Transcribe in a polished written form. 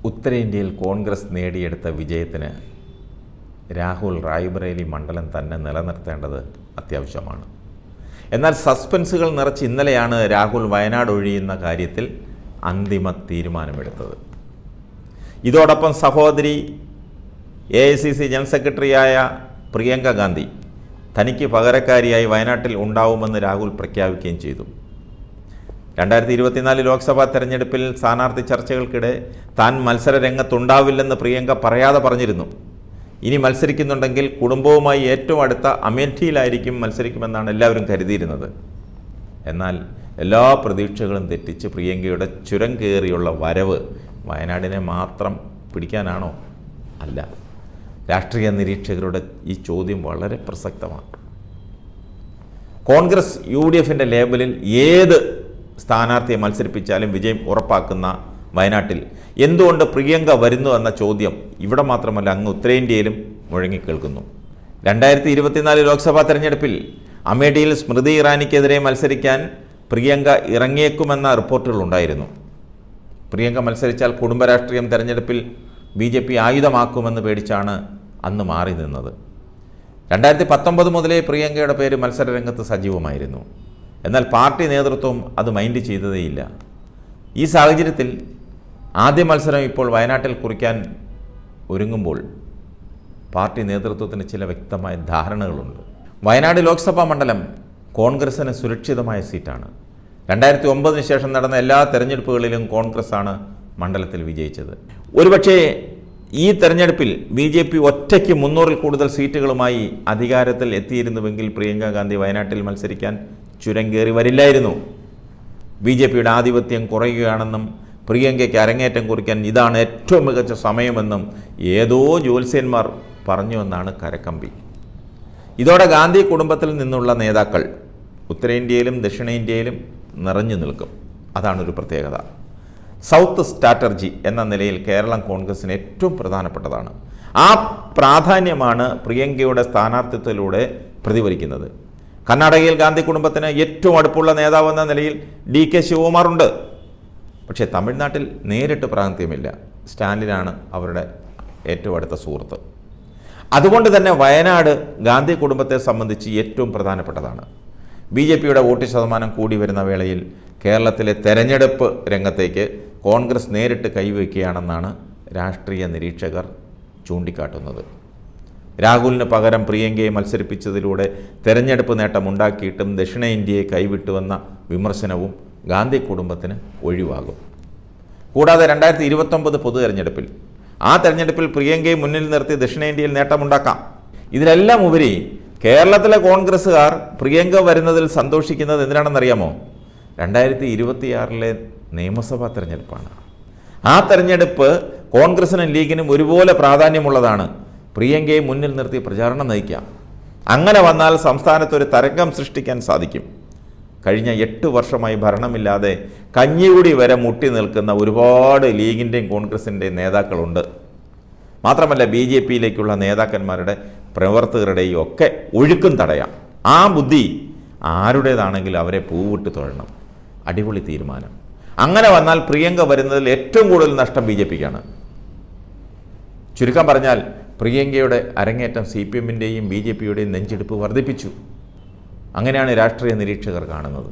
ഉത്തരേന്ത്യയിൽ കോൺഗ്രസ് നേടിയെടുത്ത വിജയത്തിന് രാഹുൽ റായ്ബറേലി മണ്ഡലം തന്നെ നിലനിർത്തേണ്ടത് അത്യാവശ്യമാണ്. എന്നാൽ സസ്പെൻസുകൾ നിറച്ച് ഇന്നലെയാണ് രാഹുൽ വയനാട് ഒഴിയുന്ന കാര്യത്തിൽ അന്തിമ തീരുമാനമെടുത്തത്. ഇതോടൊപ്പം സഹോദരി AICC ജനറൽ സെക്രട്ടറിയായ പ്രിയങ്ക ഗാന്ധി തനിക്ക് പകരക്കാരിയായി വയനാട്ടിൽ ഉണ്ടാവുമെന്ന് രാഹുൽ പ്രഖ്യാപിക്കുകയും ചെയ്തു. 2024 ലോക്സഭാ തെരഞ്ഞെടുപ്പിൽ സ്ഥാനാർത്ഥി ചർച്ചകൾക്കിടെ താൻ മത്സര രംഗത്തുണ്ടാവില്ലെന്ന് പ്രിയങ്ക പറയാതെ പറഞ്ഞിരുന്നു. ഇനി മത്സരിക്കുന്നുണ്ടെങ്കിൽ കുടുംബവുമായി ഏറ്റവും അടുത്ത അമേഠിയിലായിരിക്കും മത്സരിക്കുമെന്നാണ് എല്ലാവരും കരുതിയിരുന്നത്. എന്നാൽ എല്ലാ പ്രതീക്ഷകളും തെറ്റിച്ച് പ്രിയങ്കയുടെ ചുരം കയറിയുള്ള വരവ് വയനാടിനെ മാത്രം പിടിക്കാനാണോ? അല്ല. രാഷ്ട്രീയ നിരീക്ഷകരുടെ ഈ ചോദ്യം വളരെ പ്രസക്തമാണ്. കോൺഗ്രസ് UDFൻ്റെ ലേബലിൽ ഏത് സ്ഥാനാർത്ഥിയെ മത്സരിപ്പിച്ചാലും വിജയം ഉറപ്പാക്കുന്ന വയനാട്ടിൽ എന്തുകൊണ്ട് പ്രിയങ്ക വരുന്നു എന്ന ചോദ്യം ഇവിടെ മാത്രമല്ല അങ്ങ് ഉത്തരേന്ത്യയിലും മുഴങ്ങിക്കേൾക്കുന്നു. 2024 ലോക്സഭാ തെരഞ്ഞെടുപ്പിൽ അമേഠിയിൽ സ്മൃതി ഇറാനിക്കെതിരെ മത്സരിക്കാൻ പ്രിയങ്ക ഇറങ്ങിയേക്കുമെന്ന റിപ്പോർട്ടുകളുണ്ടായിരുന്നു. പ്രിയങ്ക മത്സരിച്ചാൽ കുടുംബരാഷ്ട്രീയം തെരഞ്ഞെടുപ്പിൽ BJP ആയുധമാക്കുമെന്ന് പേടിച്ചാണ് അന്ന് മാറി നിന്നത്. 2019 മുതലേ പ്രിയങ്കയുടെ പേര് മത്സരരംഗത്ത് സജീവമായിരുന്നു. എന്നാൽ പാർട്ടി നേതൃത്വം അത് മൈൻഡ് ചെയ്തതേയില്ല. ഈ സാഹചര്യത്തിൽ ആദ്യ മത്സരം ഇപ്പോൾ വയനാട്ടിൽ കുറിക്കാൻ ഒരുങ്ങുമ്പോൾ പാർട്ടി നേതൃത്വത്തിന് ചില വ്യക്തമായ ധാരണകളുണ്ട്. വയനാട് ലോക്സഭാ മണ്ഡലം കോൺഗ്രസിന് സുരക്ഷിതമായ സീറ്റാണ്. 2009 ശേഷം നടന്ന എല്ലാ തെരഞ്ഞെടുപ്പുകളിലും കോൺഗ്രസ്സാണ് മണ്ഡലത്തിൽ വിജയിച്ചത്. ഒരുപക്ഷേ ഈ തെരഞ്ഞെടുപ്പിൽ BJP ഒറ്റയ്ക്ക് 300-ൽ കൂടുതൽ സീറ്റുകളുമായി അധികാരത്തിൽ എത്തിയിരുന്നുവെങ്കിൽ പ്രിയങ്ക ഗാന്ധി വയനാട്ടിൽ മത്സരിക്കാൻ ചുരം കയറി വരില്ലായിരുന്നു. BJPയുടെ ആധിപത്യം കുറയുകയാണെന്നും പ്രിയങ്കയ്ക്ക് അരങ്ങേറ്റം കുറിക്കാൻ ഇതാണ് ഏറ്റവും മികച്ച സമയമെന്നും ഏതോ ജ്യോത്സ്യന്മാർ പറഞ്ഞുവെന്നാണ് കരക്കമ്പി. ഇതോടെ ഗാന്ധി കുടുംബത്തിൽ നിന്നുള്ള നേതാക്കൾ ഉത്തരേന്ത്യയിലും ദക്ഷിണേന്ത്യയിലും നിറഞ്ഞു നിൽക്കും. അതാണൊരു പ്രത്യേകത. സൗത്ത് സ്ട്രാറ്റജി എന്ന നിലയിൽ കേരളം കോൺഗ്രസിന് ഏറ്റവും പ്രധാനപ്പെട്ടതാണ്. ആ പ്രാധാന്യമാണ് പ്രിയങ്കയുടെ സ്ഥാനാർത്ഥിത്വത്തിലൂടെ പ്രതിഫലിക്കുന്നത്. കർണാടകയിൽ ഗാന്ധി കുടുംബത്തിന് ഏറ്റവും അടുപ്പുള്ള നേതാവെന്ന നിലയിൽ DK ശിവകുമാറുണ്ട്. പക്ഷേ തമിഴ്നാട്ടിൽ നേരിട്ട് പ്രാതിനിധ്യമില്ല. സ്റ്റാലിനാണ് അവരുടെ ഏറ്റവും അടുത്ത സുഹൃത്ത്. അതുകൊണ്ട് തന്നെ വയനാട് ഗാന്ധി കുടുംബത്തെ സംബന്ധിച്ച് ഏറ്റവും പ്രധാനപ്പെട്ടതാണ്. BJPയുടെ വോട്ട് ശതമാനം കൂടി വരുന്ന വേളയിൽ കേരളത്തിലെ തെരഞ്ഞെടുപ്പ് രംഗത്തേക്ക് കോൺഗ്രസ് നേരിട്ട് കൈവയ്ക്കുകയാണെന്നാണ് രാഷ്ട്രീയ നിരീക്ഷകർ ചൂണ്ടിക്കാട്ടുന്നത്. രാഹുലിന് പകരം പ്രിയങ്കയെ മത്സരിപ്പിച്ചതിലൂടെ തെരഞ്ഞെടുപ്പ് നേട്ടമുണ്ടാക്കിയിട്ടും ദക്ഷിണേന്ത്യയെ കൈവിട്ടുവെന്ന വിമർശനവും ഗാന്ധി കുടുംബത്തിന് ഒഴിവാകും. കൂടാതെ 2029 പൊതു തെരഞ്ഞെടുപ്പിൽ തെരഞ്ഞെടുപ്പിൽ പ്രിയങ്കയെ മുന്നിൽ നിർത്തി ദക്ഷിണേന്ത്യയിൽ നേട്ടമുണ്ടാക്കാം. ഇതിലെല്ലാം ഉപരി കേരളത്തിലെ കോൺഗ്രസ്സുകാർ പ്രിയങ്ക വരുന്നതിൽ സന്തോഷിക്കുന്നത് എന്തിനാണെന്നറിയാമോ? 2026 നിയമസഭാ തെരഞ്ഞെടുപ്പാണ്. തെരഞ്ഞെടുപ്പ് കോൺഗ്രസിനും ലീഗിനും ഒരുപോലെ പ്രാധാന്യമുള്ളതാണ്. പ്രിയങ്കയെ മുന്നിൽ നിർത്തി പ്രചാരണം നയിക്കാം. അങ്ങനെ വന്നാൽ സംസ്ഥാനത്തൊരു തരംഗം സൃഷ്ടിക്കാൻ സാധിക്കും. കഴിഞ്ഞ 8 വർഷമായി ഭരണമില്ലാതെ കഞ്ഞികുടി വരെ മുട്ടി നിൽക്കുന്ന ഒരുപാട് ലീഗിൻ്റെയും കോൺഗ്രസിൻ്റെയും നേതാക്കളുണ്ട്. മാത്രമല്ല BJPയിലേക്കുള്ള നേതാക്കന്മാരുടെ പ്രവർത്തകരുടെയും ഒക്കെ ഒഴുക്കും തടയാം. ആ ബുദ്ധി ആരുടേതാണെങ്കിൽ അവരെ പൂവിട്ട് തൊഴണം. അടിപൊളി തീരുമാനം. അങ്ങനെ വന്നാൽ പ്രിയങ്ക വരുന്നതിൽ ഏറ്റവും കൂടുതൽ നഷ്ടം BJPക്കാണ്. ചുരുക്കം പറഞ്ഞാൽ പ്രിയങ്കയുടെ അരങ്ങേറ്റം CPMൻ്റെയും BJPയുടെയും നെഞ്ചെടുപ്പ് വർദ്ധിപ്പിച്ചു. അങ്ങനെയാണ് രാഷ്ട്രീയ നിരീക്ഷകർ കാണുന്നത്.